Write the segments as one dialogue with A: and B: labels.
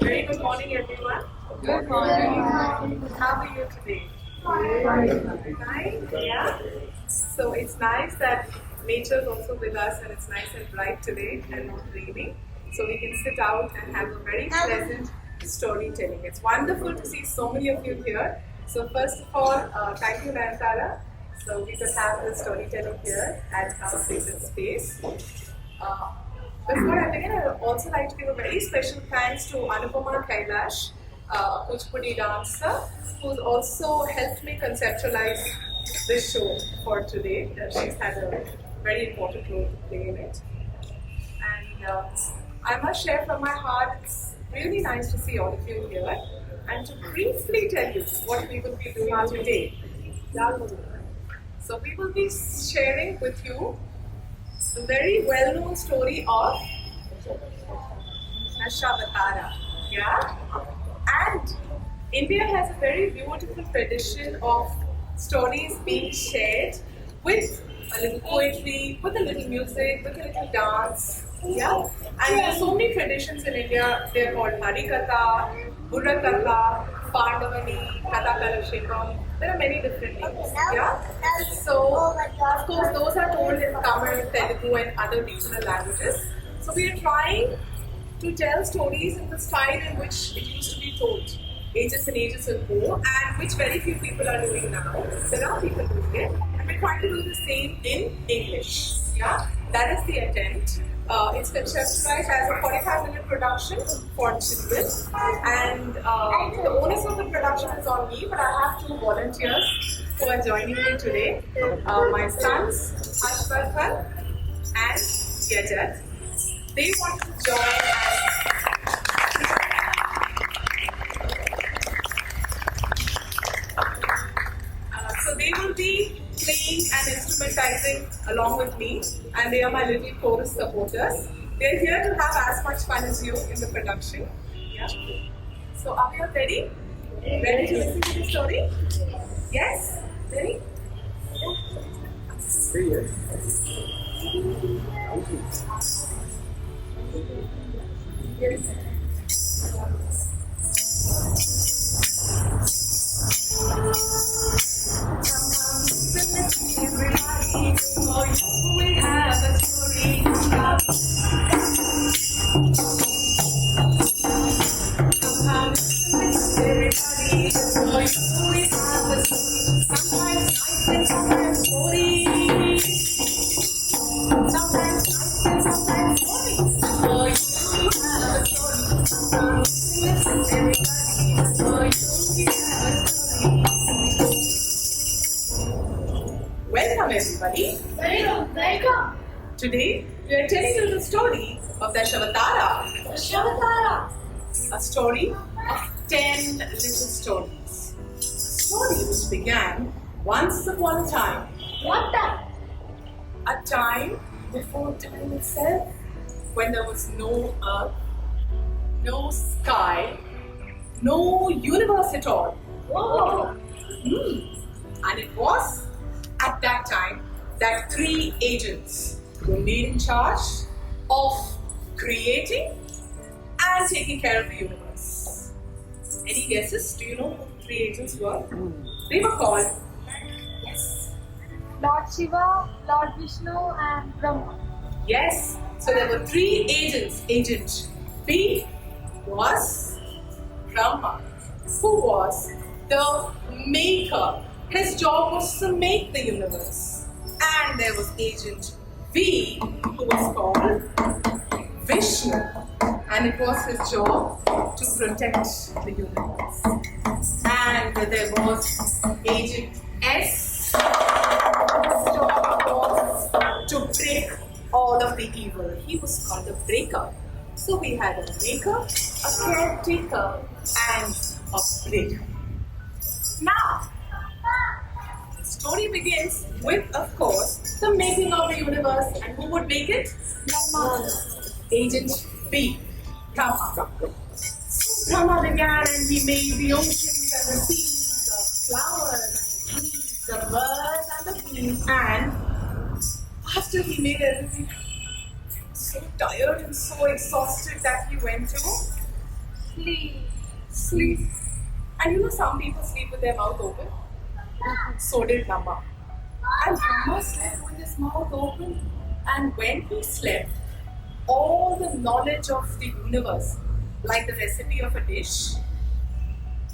A: Very good morning, everyone.
B: Good morning.
A: How are you today? Fine? Yeah. So it's nice that nature is also with us, and it's nice and bright today and not raining. So we can sit out and have a very pleasant storytelling. It's wonderful to see so many of you here. So first of all, thank you, Nayantara. So we could have the storytelling here at our favorite space. Uh, Before I begin, I would also like to give a very special thanks to Anupama Kailash, a Kuchipudi dancer, who's also helped me conceptualize this show for today. She's had a very important role to play in it. And I must share from my heart, it's really nice to see all of you here and to briefly tell you what we will be doing today. So we will be sharing with you the very well-known story of Dashavatara. Yeah? And India has a very beautiful tradition of stories being shared with a little poetry, with a little music, with a little dance. Yeah? And there are so many traditions in India. They are called Harikatha, Burrakatha, Pandavani, Katha Kalashekam. There are many different names. Yeah? So, of course, those are told in Tamil, Telugu, and other regional languages. So, we are trying to tell stories in the style in which it used to be told ages and ages ago, and which very few people are doing now. There are people doing it, and we're trying to do the same in English. Yeah, that is the attempt. It's conceptualized as a 45-minute production for children, and the onus of the production is on me, but I have two volunteers who are joining me today. My sons, Harshvardhan and Yajat. They want to join so they will be playing and instrumentizing along with me, and they are my little chorus supporters. They're here to have as much fun as you in the production. Yeah. So are we all ready? Ready to listen to the story? Yes? Ready? Everybody, for you we have a story to tell. Everybody, for you we have a story. Sometimes nice and sometimes story. Sometimes nice and sometimes story. For you we have a story. Sometimes listen, everybody, for you we have a story. Welcome everybody.
B: Welcome.
A: Today we are telling you the story of Dashavatara.
B: Dashavatara.
A: A story of 10 little stories. A story which began once upon a time.
B: What time?
A: A time before time itself, when there was no earth, no sky, no universe at all.
B: Whoa.
A: And it was at that time that three agents were made in charge of creating and taking care of the universe. Any guesses? Do you know who the three agents were? They were called, yes,
B: Lord Shiva, Lord Vishnu, and Brahma.
A: yes. So there were three agents. Agent B was Brahma, who was the maker. His job was to make the universe. And there was Agent V, who was called Vishnu, and it was his job to protect the universe. And there was Agent S, whose job was to break all of the evil. He was called the breaker. So we had a maker, a caretaker, and a breaker. Now, the story begins with, of course, the making of the universe. And who would make it? Brahma. Agent B, Brahma. So Brahma began and he made the oceans and the seas, the flowers and the trees, the birds and the bees. And after he made everything, so tired and so exhausted that he went to
B: Sleep.
A: Sleep. And you know, some people sleep with their mouth open. So did Brahma. And Brahma slept with his mouth open. And when he slept, all the knowledge of the universe, like the recipe of a dish,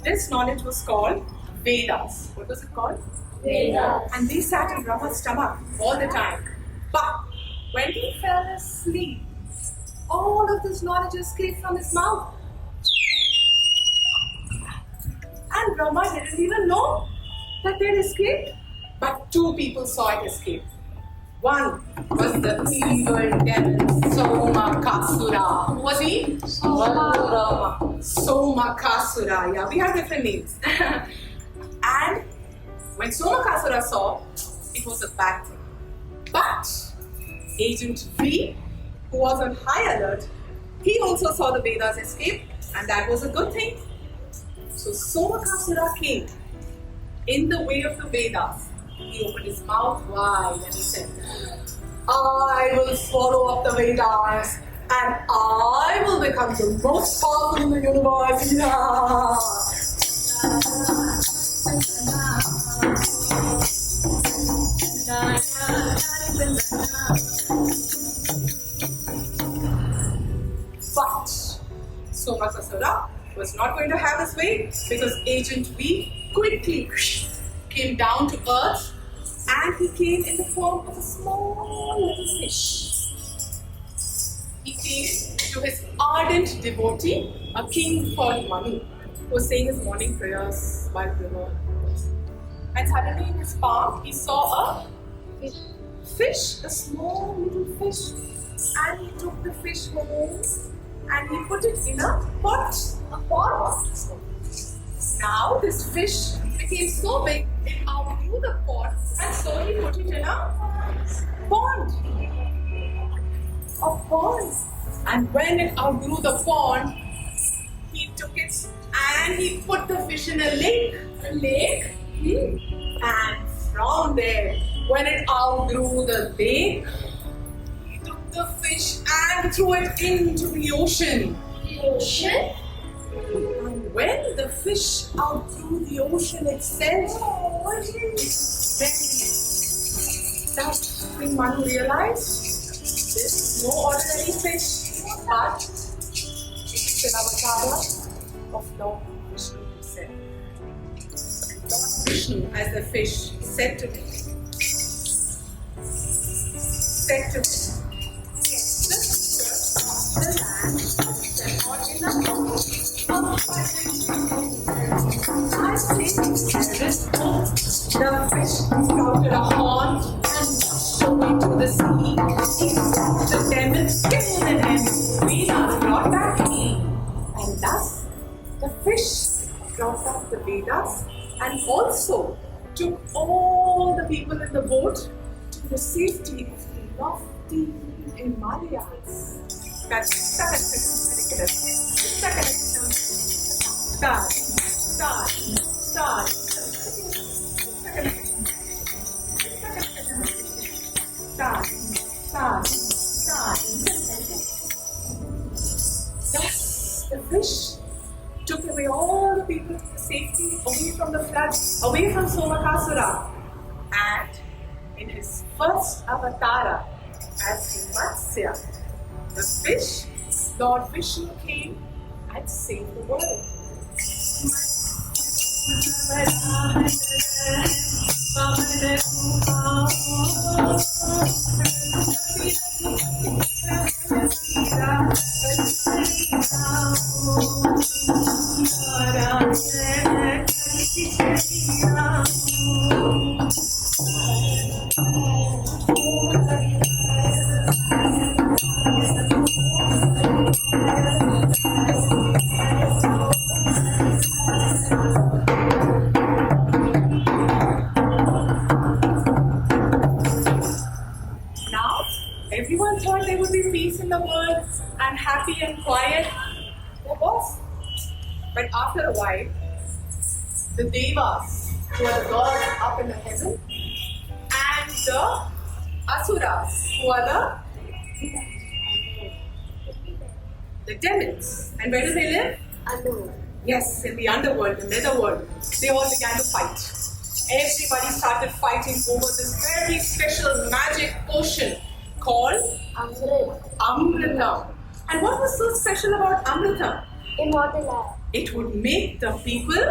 A: this knowledge was called Vedas. What was it called?
B: Vedas.
A: And they sat in Brahma's stomach all the time. But when he fell asleep, all of this knowledge escaped from his mouth. And Brahma didn't even know that they had escaped. But two people saw it escape. One was the evil devil Somakasura. Who was he? Somakasura. Yeah, we have different names. And when Somakasura saw, it was a bad thing. But Agent V, who was on high alert, he also saw the Vedas escape, and that was a good thing. So Somakasura came in the way of the Vedas. He opened his mouth wide and he said, I will swallow up the Vedas and I will become the most powerful in the universe. Yeah. But Somakasura was not going to have his way because Agent V quickly came down to earth and he came in the form of a small little fish. He came to his ardent devotee, a king called Manu, who was saying his morning prayers by the river. And suddenly in his palm he saw a fish, a small little fish. And he took the fish home and he put it in a pot. Now this fish became so big it outgrew the pot, and so he put it in a pond. And when it outgrew the pond, he took it and he put the fish in a lake. And from there, when it outgrew the lake, he took the fish and threw it into the ocean. And when the fish outgrew the ocean itself, then that's when Manu realized this is no ordinary fish, but it is an avatar of Lord Vishnu himself. And Lord Vishnu, as the fish, said to me, the land or in the I think there is hope. The fish sprouted a horn and washed away to the sea. The demon killed it and Vedas brought back me. And thus the fish brought back the Vedas and also took all the people in the boat to the safety of the lofty Himalayas. Thus, the fish took away all the people to the safety, away from the flood, away from Somakasura. And in his first avatara as Matsya, the fish, Lord Vishnu came and saved the world. Everyone thought there would be peace in the world and happy and quiet. There was. But after a while, the Devas, who are the gods up in the heaven, and the Asuras, who are the demons. And where do they live?
B: Underworld.
A: Yes, in the underworld, the netherworld, they all began to fight. Everybody started fighting over this very special magic potion called
B: Amrit.
A: Amrita. And what was so special about Amrita?
B: Immortal life.
A: It would make the people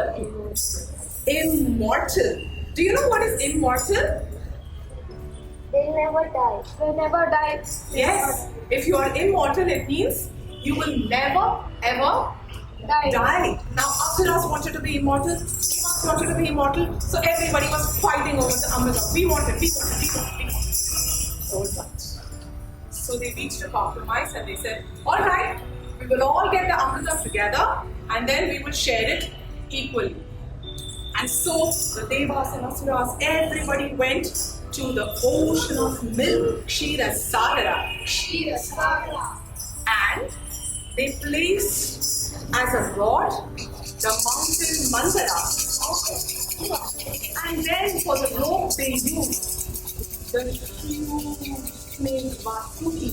A: immortal. Do you know what is immortal?
B: They'll never die. They'll never die.
A: Yes. If you are immortal, it means you will never ever die. Now, Asuras wanted to be immortal. Devas wanted to be immortal. So everybody was fighting over the Amrita. We wanted. All right. So they reached a compromise and they said, all right, we will all get the Amrita together and then we will share it equally. And so the Devas and Asuras, everybody went to the ocean of milk, Kshira Sagara. And they placed as a rod the mountain Mandara. And then for the rope they used the huge snake Vasuki.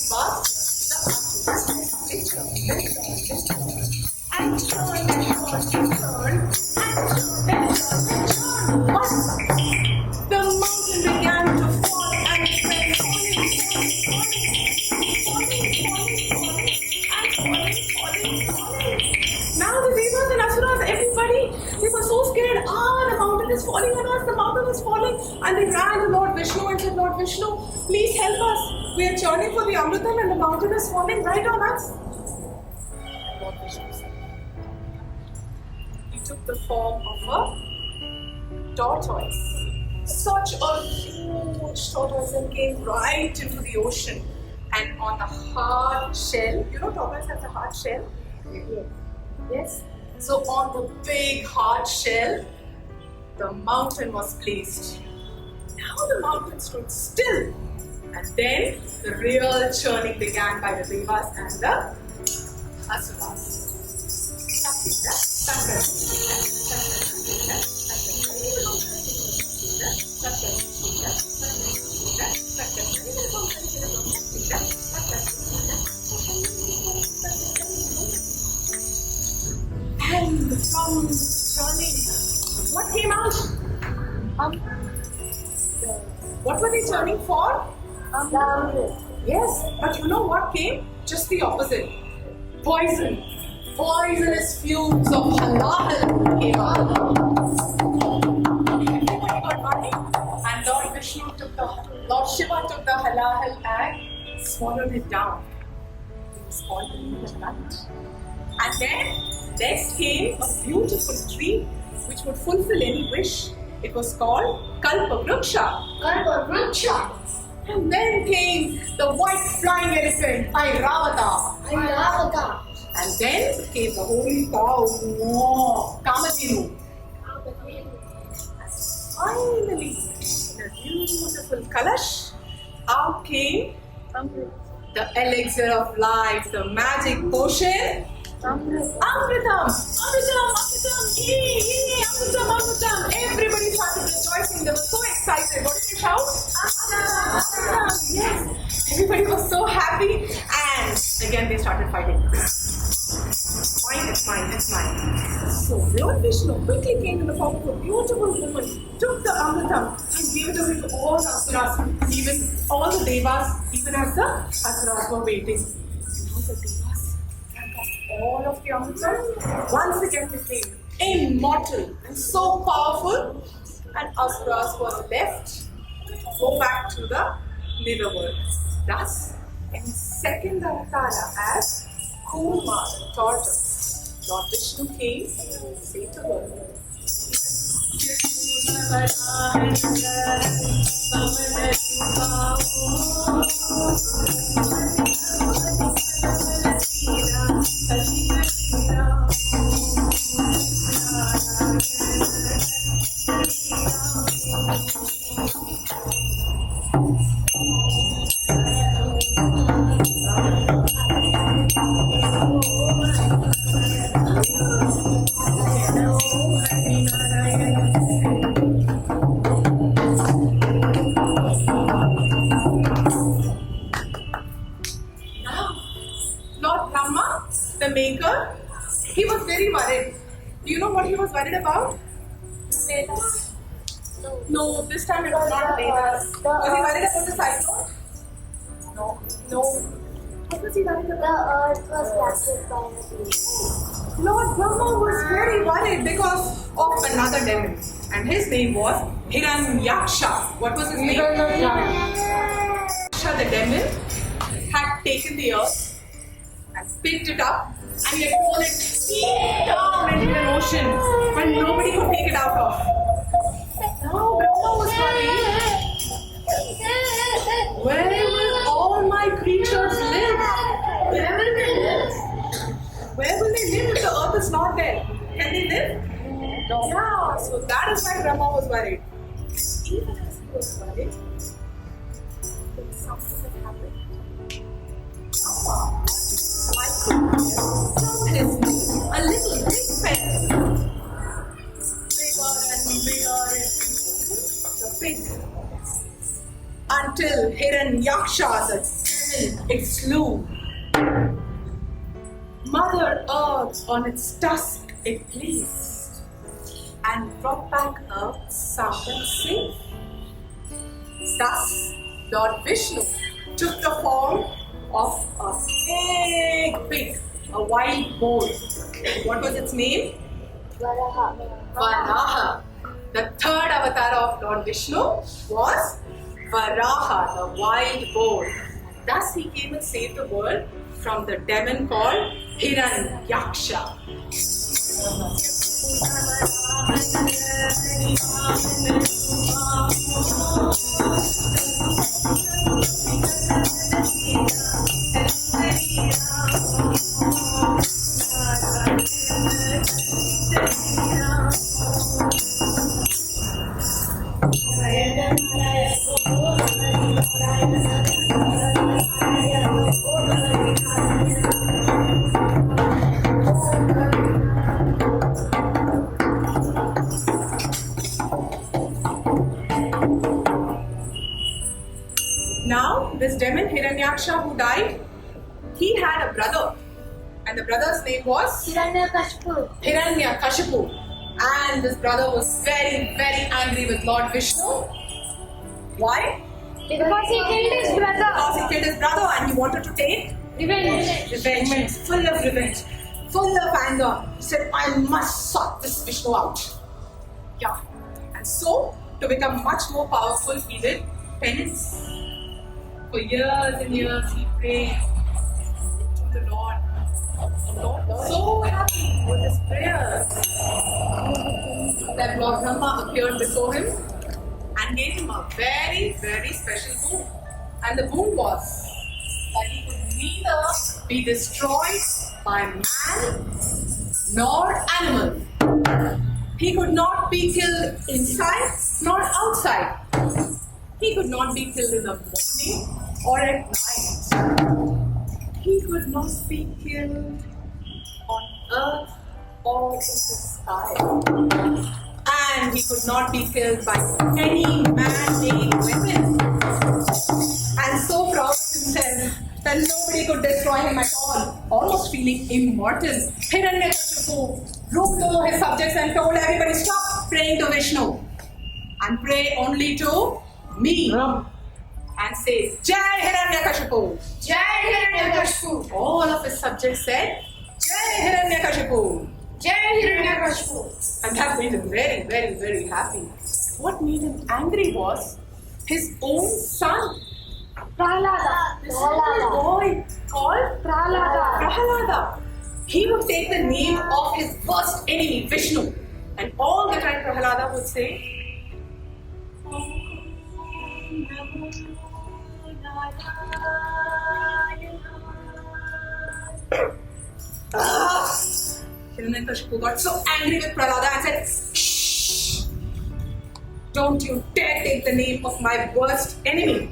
A: But and turned and the mountain began to fall and it went falling. Now the Devas and Asuras, everybody, they were so scared. The mountain is falling on us, the mountain is falling. And they ran to Lord Vishnu and said, Lord Vishnu, please help us. We are churning for the Amritam and the mountain is falling right on us. Lord Vishnu said, he took the form of a tortoise. Such a huge tortoise and came right into the ocean. And on the hard shell, you know tortoise has a hard shell? Yes. So on the big hard shell, the mountain was placed. Now the mountain stood still. And then the real churning began by the Devas and the Asuras. And from churning, what came out? What were they churning for? Yes, but you know what came? Just the opposite. Poison. Poisonous fumes of halal came out. Everybody got running, and Lord Shiva took the halal and swallowed it down. It was called the night. And then next came a beautiful tree which would fulfill any wish. It was called Kalpavruksha. And then came the white flying elephant, Airavata. And then came the holy cow, Kamadhenu. And finally, in a beautiful Kalash, out came the elixir of life, the magic potion, Amritam. Yay, Amritam. Everybody started rejoicing. They were so excited. What did they shout? Amritam. Yes. Everybody was so happy. And again they started fighting. It's mine. So Lord Vishnu quickly came in the form of a beautiful woman, took the Amritam and gave it away to all the Asuras, even all the Devas, even as the Asuras were waiting. Now the Devas drank up all of the Amritam, once again became immortal and so powerful, and Asuras were left to go back to the netherworld. Thus, in second avatar as Kurma, the tortoise, Lord Vishnu came to say to her, worried about? No, this time it was not Vedas. Was he worried about the cyclone? No. What was he worried about?
B: The earth was captured by the sea.
A: Lord Brahma was very worried because of another demon. And his name was Hiranyaksha. What was his name? Hiranyaksha, the demon, had taken the earth and picked it up and he had thrown it deep down into an ocean where nobody could take it out of. Now Brahma was worried. Where will all my creatures live? Where will they live? Where will they live if the earth is not there? Can they live? No. Yeah, so that is why Brahma was worried. Even as he was worried, there was something that happened. Brahma, like from his knee, a little big pen. Bigger and bigger the pig. Until Hiranyaksha, the demon, it slew. Mother Earth on its tusk it placed and brought back Earth sound and safe. Thus, Lord Vishnu took the form of a big pig, a wild boar. What was its name?
B: Varaha.
A: Varaha. The third avatar of Lord Vishnu was Varaha, the wild boar. Thus he came and saved the world from the demon called Hiranyaksha. Now, this demon Hiranyaksha who died, he had a brother, and the brother's name was Hiranyakashipu. And this brother was very, very angry with Lord Vishnu. Why?
B: Because he killed his brother.
A: Because he killed his brother and he wanted to take
B: Revenge.
A: revenge, full of revenge, full of anger. He said, I must sort this Vishnu out. Yeah. And so, to become much more powerful, he did penance. For years and years, he prayed to the Lord. The Lord was so happy with his prayers that Lord Brahma appeared before him and gave him a very, very special boon. And the boon was that he could neither be destroyed by man nor animal. He could not be killed inside nor outside. He could not be killed in the morning or at night. He could not be killed on earth or in the sky. And he could not be killed by any man-made weapon. And so proud of himself that nobody could destroy him at all, almost feeling immortal. Hiranyakashipu ruled over his subjects and told everybody, stop praying to Vishnu and pray only to me. And say, Jai Hiranyakashipu!
B: Jai Hiranyakashipu!
A: All of his subjects said, Jai Hiranyakashipu!
B: Jai Hiranyakashipu!
A: And that made him very, very, very happy. What made him angry was his own son.
B: Prahlada.
A: This little boy called Prahlada. He would take the name of his worst enemy, Vishnu. And all the time Prahlada would say, Hiranyakashipu got so angry with Prahlada and said, shh! Don't you dare take the name of my worst enemy.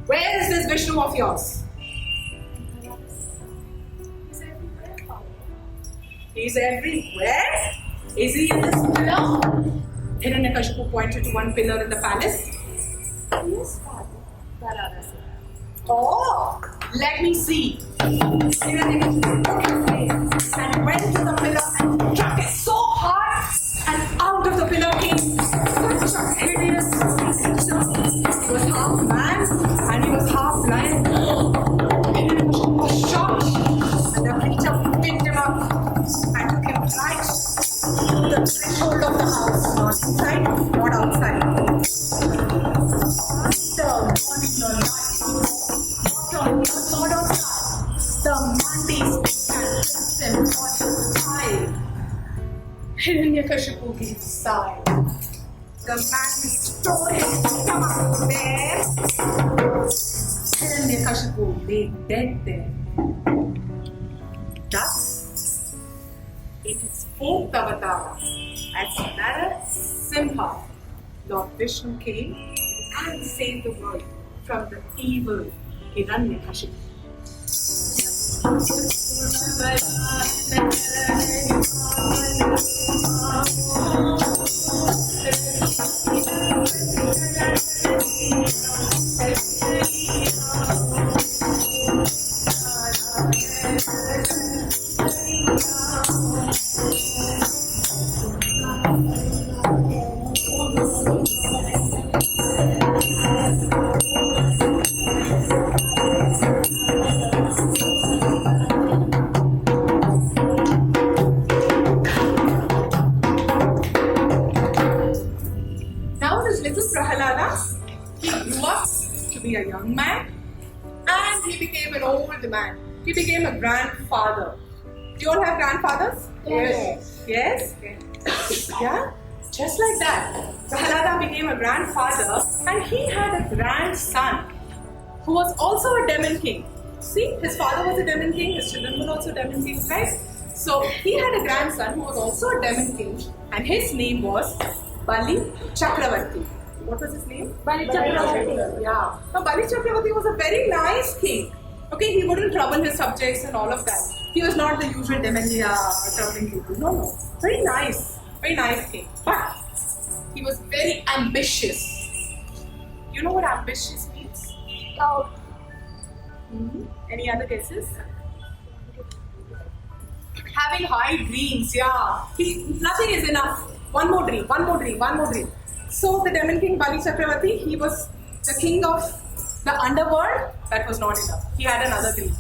A: Where is this Vishnu of yours? He's everywhere. Is he in this pillar? Hiranyakashipu pointed to one pillar in the palace. Yes, Father. Prahlada said. Oh, let me see. Hiranyakashipu took his face and went to the pillar and struck it so hard gave a sigh. The man told him, come on there. Hiranyakashipu lay dead there. Thus, in his fourth avatar, as Narasimha, Lord Vishnu came and saved the world from the evil Hiranyakashipu. Little Prahalada, he grew up to be a young man and he became an old man. He became a grandfather. Do you all have grandfathers?
B: Yes.
A: Yes? Yeah? Just like that. Prahalada became a grandfather and he had a grandson who was also a demon king. See, his father was a demon king, his children were also demon kings, right? So he had a grandson who was also a demon king and his name was Bali Chakravarti. What was his name?
B: Bali Chakravarti.
A: Yeah. Now Bali Chakravarti was a very nice king. Okay, he wouldn't trouble his subjects and all of that. He was not the usual demoniac troubling people. No. Very nice king. But he was very ambitious. You know what ambitious means?
B: Proud.
A: Any other guesses? Having high dreams, yeah. Nothing is enough. One more dream. So the demon king Bali Chakravarti, he was the king of the underworld. That was not enough. He had another dream.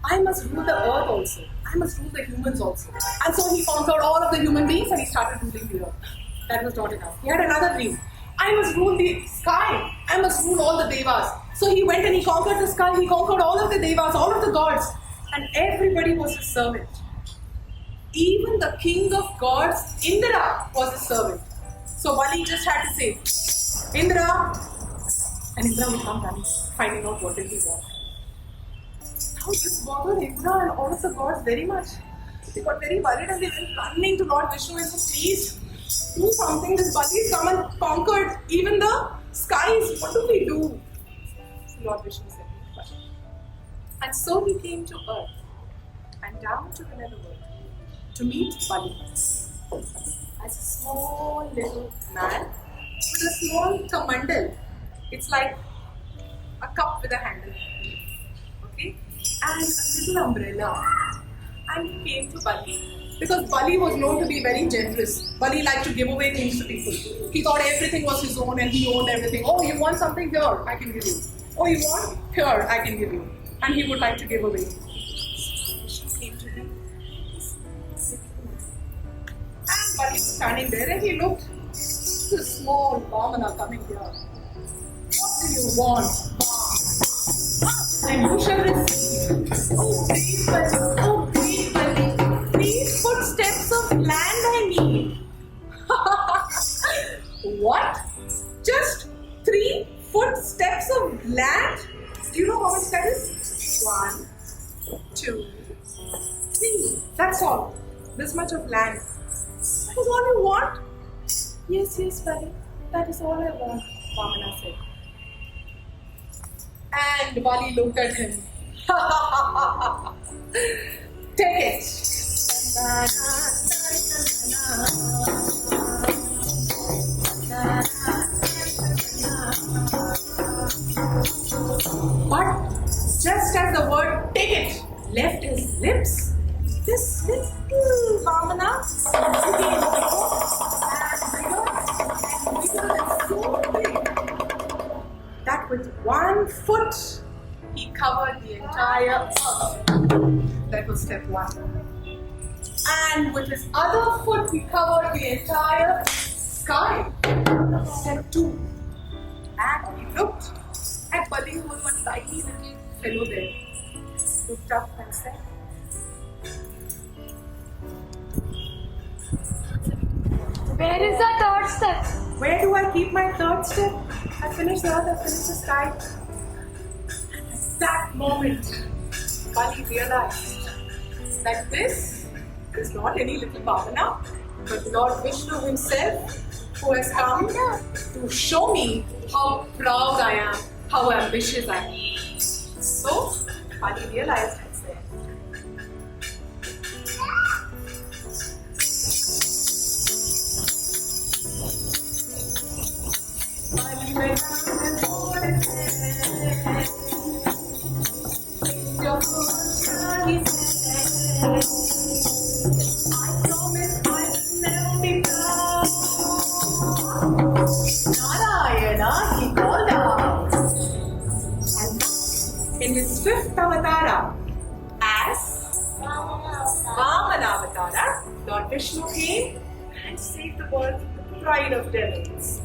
A: I must rule the earth also. I must rule the humans also. And so he conquered all of the human beings and he started ruling the earth. That was not enough. He had another dream. I must rule the sky. I must rule all the devas. So he went and he conquered the sky. He conquered all of the devas, all of the gods. And everybody was his servant. Even the king of gods, Indra, was his servant. So Bali just had to say, Indra, and Indra would come running, finding out what did he want. Now this bothered Indra and all of the gods very much. They got very worried and they went running to Lord Vishnu and said, please, do something. This Bali has come and conquered even the skies. What do we do? So Lord Vishnu said, fine. And so he came to earth and down to the netherworld to meet Bali as a small little man with a small kamandal. It's like a cup with a handle, okay, and a little umbrella. And he came to Bali because Bali was known to be very generous. Bali liked to give away things to people. He thought everything was his own and he owned everything. Oh, you want something? Here, I can give you. Oh, you want? Here, I can give you. And he would like to give away. She came to him. And Bali was standing there and he looked. This small Vamana coming here. What do you want? And you shall receive. Oh, great Bali. Oh, great Bali. 3 footsteps of land I need. What? Just 3 footsteps of land? Do you know how much that is? 1, 2, 3. That's all. This much of land. That is all you want? Yes, Bali. That is all I want, Vamana said. And Bali looked at him. Take it. But just as the word take it left his lips, this little Vamana became bigger and so big that with 1 foot he covered the entire earth. That was step 1. And with his other foot he covered the entire sky. Step 2. And he looked at Bali, who was one tiny little fellow there. Looked up and said,
B: Where is the third step?
A: Where do I keep my third step? I finish the earth, I finish the sky. At that moment, Kali realized that this is not any little Bhavana, but Lord Vishnu himself, who has come to show me how proud I am, how ambitious I am. So, Kali realized and said, Kali mein naam bol hai, jo sahi hai. I promise I will never be proud. Narayana, he called out. And in his fifth avatara, as Vamana avatara, Lord Vishnu came and saved the world from the pride of devils.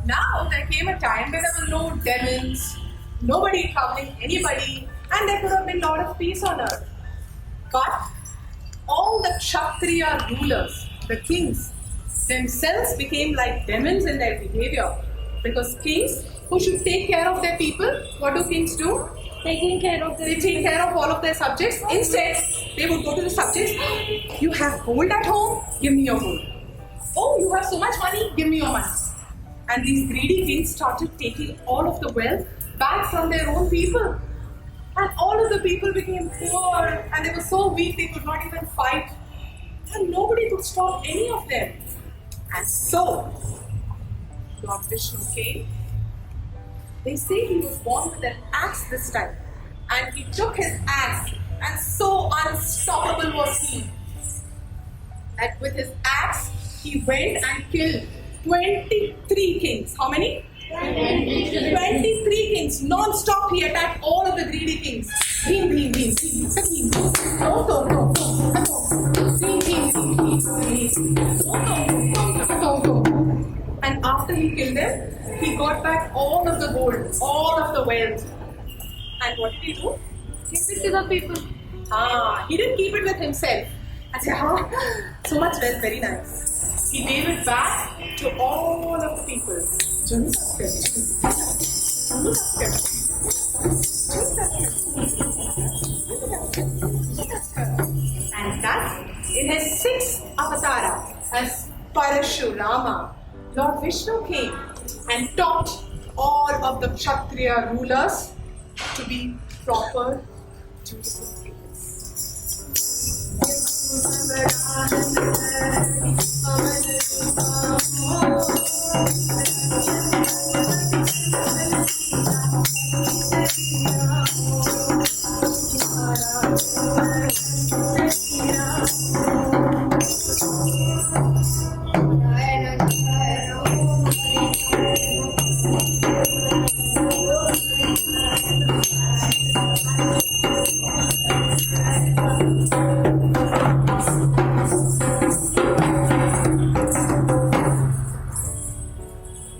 A: Now there came a time where there were no demons, nobody troubling anybody, and there could have been a lot of peace on earth. But all the Kshatriya rulers, the kings, themselves became like demons in their behavior. Because kings who should take care of their people, what do kings do?
B: Taking care of
A: They
B: the
A: take care of all of their subjects. Instead, they would go to the subjects. You have gold at home? Give me your gold. Oh, you have so much money? Give me your money. And these greedy kings started taking all of the wealth back from their own people. And all of the people became poor and they were so weak they could not even fight. And nobody could stop any of them. And so, Lord Vishnu came. They say he was born with an axe this time. And he took his axe, and so unstoppable was he that with his axe he went and killed 23 kings. How many? 23 kings. Non-stop he attacked all of the greedy kings. Bhim, bhim, bhim, bhim, bhim, bhim. No, no, no, no, no. Bhim, bhim, bhim, bhim, bhim. No, no, no, no. And after he killed them, he got back all of the gold, all of the wealth. And what did he do?
B: Give it to the people.
A: He didn't keep it with himself. I said, so much wealth, very nice. He gave it back to all of the people. And thus, in his sixth avatara, as Parashurama, Lord Vishnu came and taught all of the Kshatriya rulers to be proper, dutiful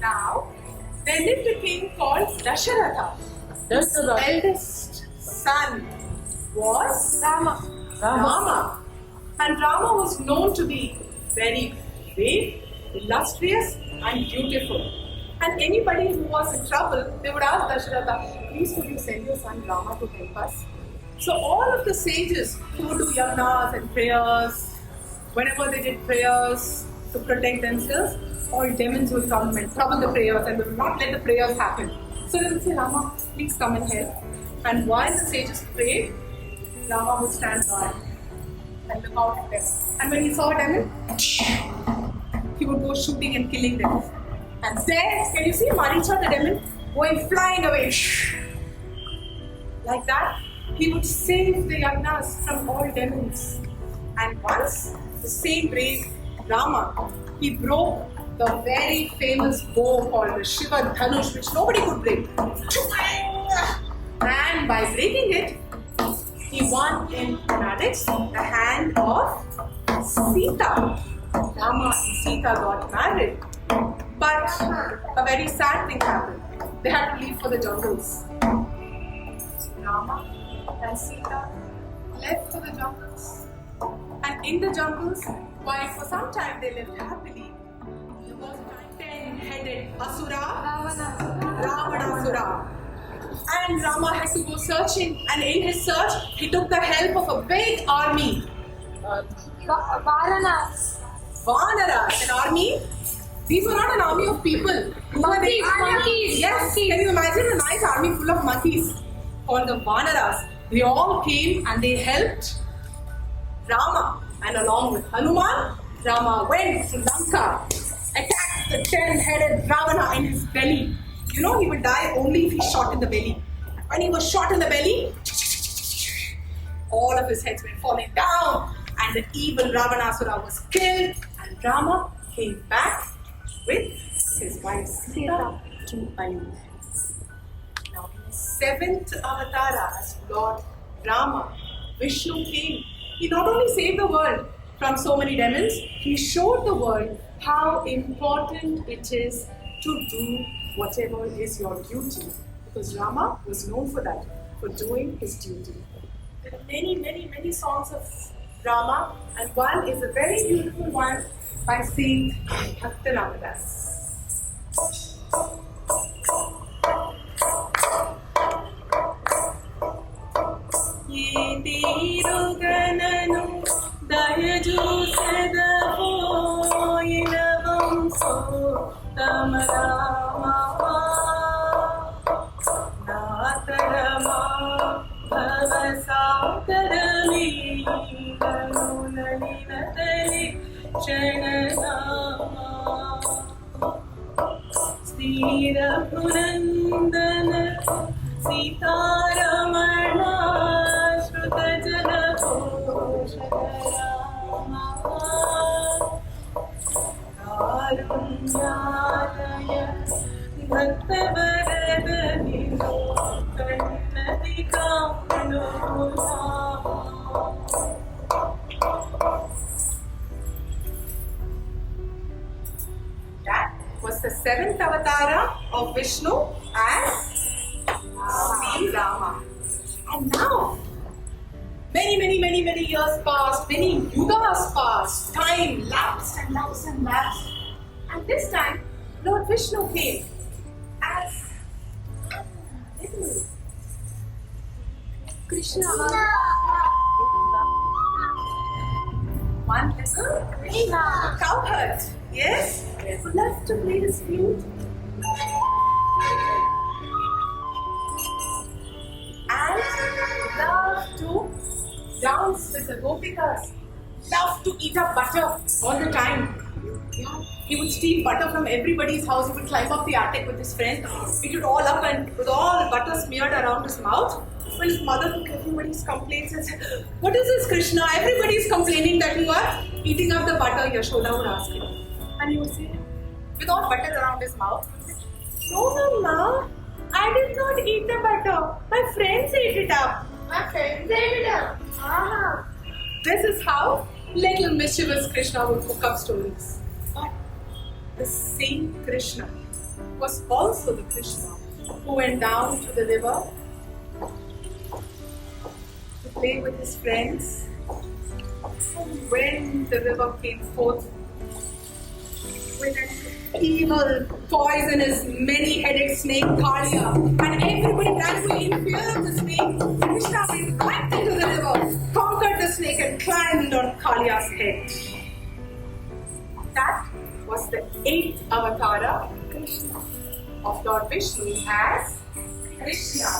A: Now, there lived a king called Dasharatha. His eldest son was Rama. And Rama was known to be very brave, illustrious, and beautiful. And anybody who was in trouble, they would ask Dasharatha, please could you send your son Rama to help us? So all of the sages who would do yagnas and prayers, whenever they did prayers to protect themselves, all demons would come and trouble the prayers and would not let the prayers happen. So they would say, Rama, please come and help. And while the sages prayed, Rama would stand guard and look out for them. And when he saw a demon, he would go shooting and killing them. And there, can you see Maricha the demon going flying away? Like that, he would save the Yagnas from all demons. And once, the same brave Rama, he broke the very famous bow called the Shiva Dhanush, which nobody could break. And by breaking it, he won in marriage the hand of Sita. Rama and Sita got married. But a very sad thing happened. They had to leave for the jungles. Rama and Sita left for the jungles. And in the jungles, while for some time they lived happily, there was a 10-headed Asura, Ravanasura. And Rama had to go searching, and in his search, he took the help of a big army.
B: Varanas.
A: Vanaras, an army. These were not an army of people.
B: Monkeys.
A: Yes,
B: Monkeys.
A: can you imagine a nice army full of monkeys called the Vanaras? They all came and they helped Rama. And along with Hanuman, Rama went to Lanka, attacked the 10-headed Ravana in his belly. You know, he would die only if he shot in the belly. When he was shot in the belly, all of his heads went falling down, and the evil Ravanasura was killed, and Rama came back with his wife Sita to Ayodhya. Now, in his 7th avatara as Lord Rama, Vishnu came. He not only saved the world from so many demons, he showed the world how important it is to do whatever is your duty. Because Rama was known for that, for doing his duty. There are many songs of Rama, and one is a very beautiful one by Saint Bhaktaramadas. Ye teeru gananu dayaju sedavo inavam so tamarama natarama bhavasatarami ganunalinatari chananama Sthira Purandana Sitaramana Shruta Janaposharama Karunyalaya Bhakta Varadanido Kannadi Kamnulama. That was the 7th avatara of Vishnu as Sri Rama. And now, many years passed, many yugas passed, time lapsed and lapsed and lapsed. And this time, Lord Vishnu came as little Krishna. One little Krishna. Cowherd. Yes? Would love to play his flute. And love to dance with the gopikas. Love to eat up butter all the time. Yeah. He would steal butter from everybody's house. He would climb up the attic with his friend, eat it all up, and with all the butter smeared around his mouth. When his mother took everybody's complaints and said, "What is this, Krishna? Everybody's complaining that you are eating up the butter." Yashoda would ask him. And he would say, with all butter around his mouth, "No, Mama, I did not eat the butter. My friends ate it up." My friends ate it up. Ah. This is how little mischievous Krishna would cook up stories. But the same Krishna was also the Krishna who went down to the river to play with his friends. When the river came forth with an evil, poisonous, many-headed snake, Kaliya, and everybody ran away in fear of the snake, Krishna went right into the river, conquered the snake, and climbed on Kaliya's head. That was the 8th avatara of Lord Vishnu as Krishna.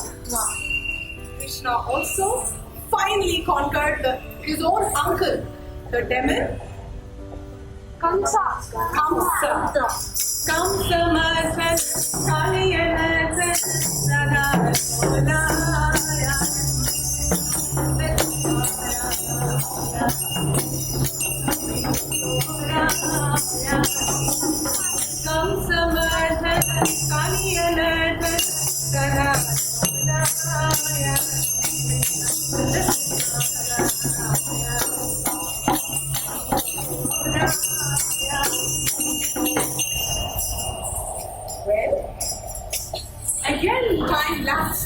A: Krishna also finally conquered his own uncle, the demon Kamsa. Kamsa Marthan, Kaliyanathan, Radha Solaya.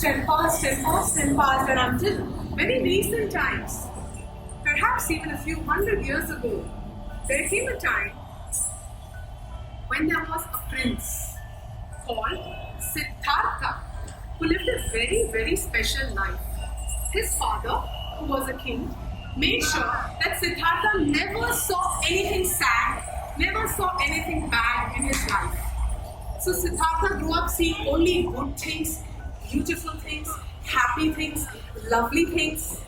A: passed and passed and passed and passed, and until very recent times, perhaps even a few hundred years ago, there came a time when there was a prince called Siddhartha who lived a very, very special life. His father, who was a king, made sure that Siddhartha never saw anything sad, never saw anything bad in his life. So Siddhartha grew up seeing only good things, beautiful things, happy things, lovely things.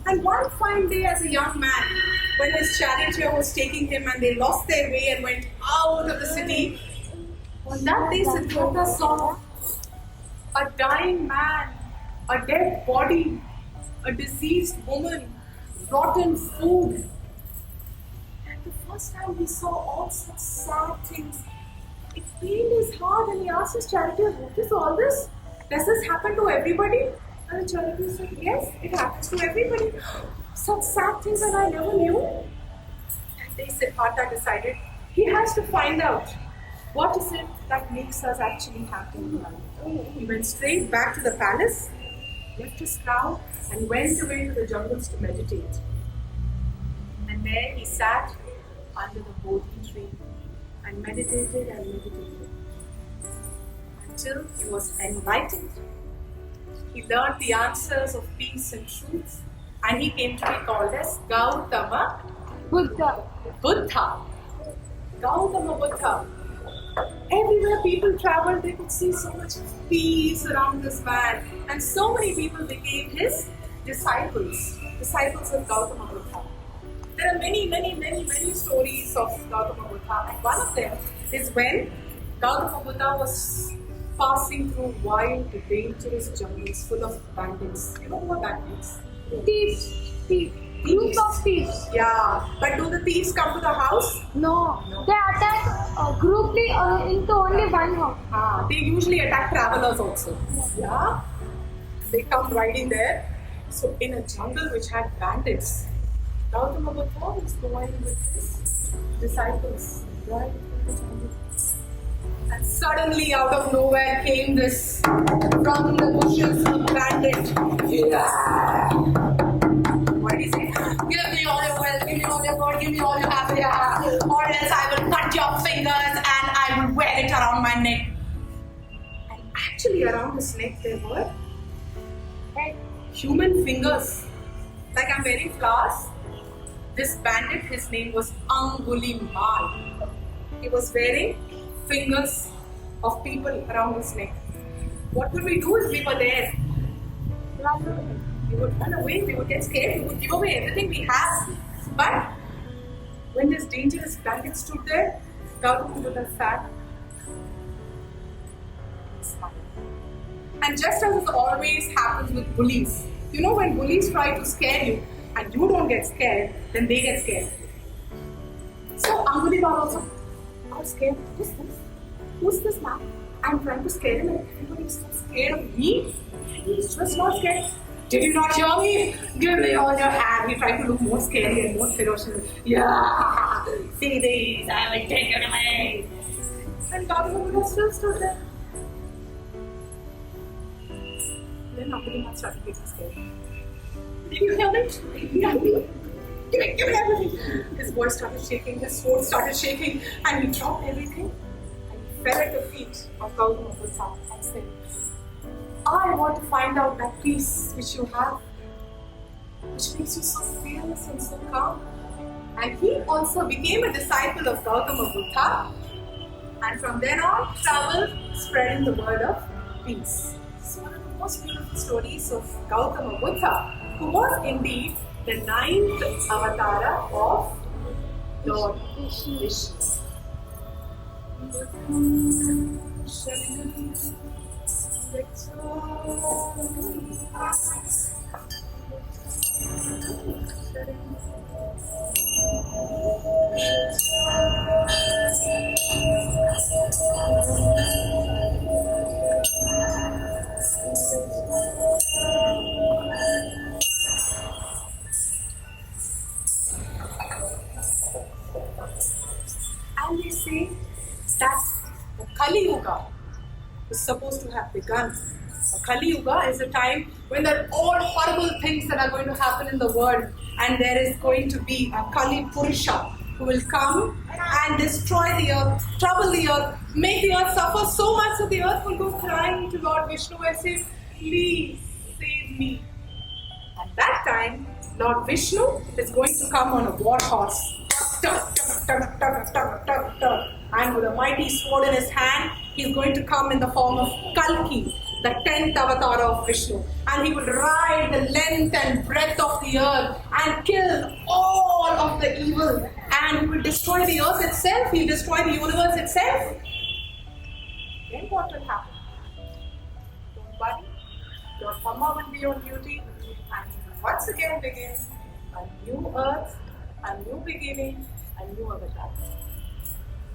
A: And one fine day as a young man, when his charioteer was taking him and they lost their way and went out of the city, on that day Siddhartha saw a dying man, a dead body, a deceased woman, rotten food. And the first time he saw all such sad things, it pained his heart and he asked his charioteer, "What is all this? Does this happen to everybody?" And the charioteer said, "Yes, it happens to everybody. Such sad things that I never knew." And they Siddhartha decided he has to find out what is it that makes us actually happy in life. He went straight back to the palace, left his crown, and went away to the jungles to meditate. And there he sat under the bodhi tree and meditated and meditated until he was enlightened. He learned the answers of peace and truth, and he came to be called as Gautama
B: Buddha.
A: Buddha. Gautama Buddha. Everywhere people traveled, they could see so much peace around this man, and so many people became his disciples of Gautama Buddha. There are many stories of Gautama Buddha, and one of them is when Gautama Buddha was passing through wild, dangerous jungles full of bandits. You know what that means?
B: Thieves. Group of thieves.
A: Yeah, but do the thieves come to the house?
B: No. They attack grouply into only one house.
A: They usually attack travelers also. Yeah, they come riding there. So in a jungle which had bandits, Gautama Buddha was going with his disciples right through the jungle. And suddenly out of nowhere came this from the bushes a bandit. Yeah. What did he say? "Give me all your wealth, give me all your gold, give me all your happiness, or else I will cut your fingers and I will wear it around my neck." And actually around his neck there were human fingers. Like I'm wearing flowers. This bandit, his name was Angulimal. He was wearing fingers of people around his neck. What would we do if we were there? We would run away, we would get scared, we would give away everything we have. But when this dangerous bandit stood there, Gautama Buddha sat and smiled. And just as it always happens with bullies, you know, when bullies try to scare you and you don't get scared, then they get scared. So Angulimal also got scared. Who's this? Who's this man? I'm trying to scare him and everybody's so scared of me. He's just not scared. Did you not hear me? Give me all your hand. He tried to look more scary and more ferocious. Yeah, see these, I will take it away. And Gautama Buddha still stood there. Then Angulimal started getting scared. Did you hear me? Yeah. Give me everything. His voice started shaking, his sword started shaking, and he dropped everything and he fell at the feet of Gautama Buddha and said, "I want to find out that peace which you have, which makes you so fearless and so calm." And he also became a disciple of Gautama Buddha, and from then on traveled spreading the word of peace. It's one of the most beautiful stories of Gautama Buddha, who was indeed the 9th avatara of Lord Vishnu. And they say that the Kali Yuga is supposed to have begun Kali Yuga is a time when there are all horrible things that are going to happen in the world, and there is going to be a Kali Purusha who will come and destroy the earth, trouble the earth, make the earth suffer so much that the earth will go crying to Lord Vishnu and say, please save me. At that time, Lord Vishnu is going to come on a war horse, and with a mighty sword in his hand, he is going to come in the form of Kalki, the 10th avatar of Vishnu, and he will ride the length and breadth of the earth and kill all of the evil, and he will destroy the earth itself, he will destroy the universe itself. Then what will happen? Don't worry, your Mama will be on duty, and once again begin a new earth, a new beginning, a new avatar.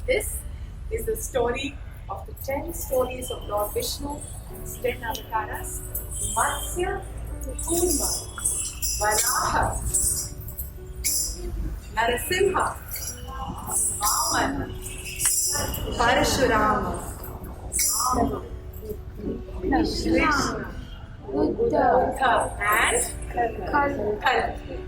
A: This is the story of the 10 stories of Lord Vishnu and his 10 avatars: Matsya, Kurma, Varaha, Narasimha, Vamana, Parashurama, Rama, Krishna, Buddha, and Kalki.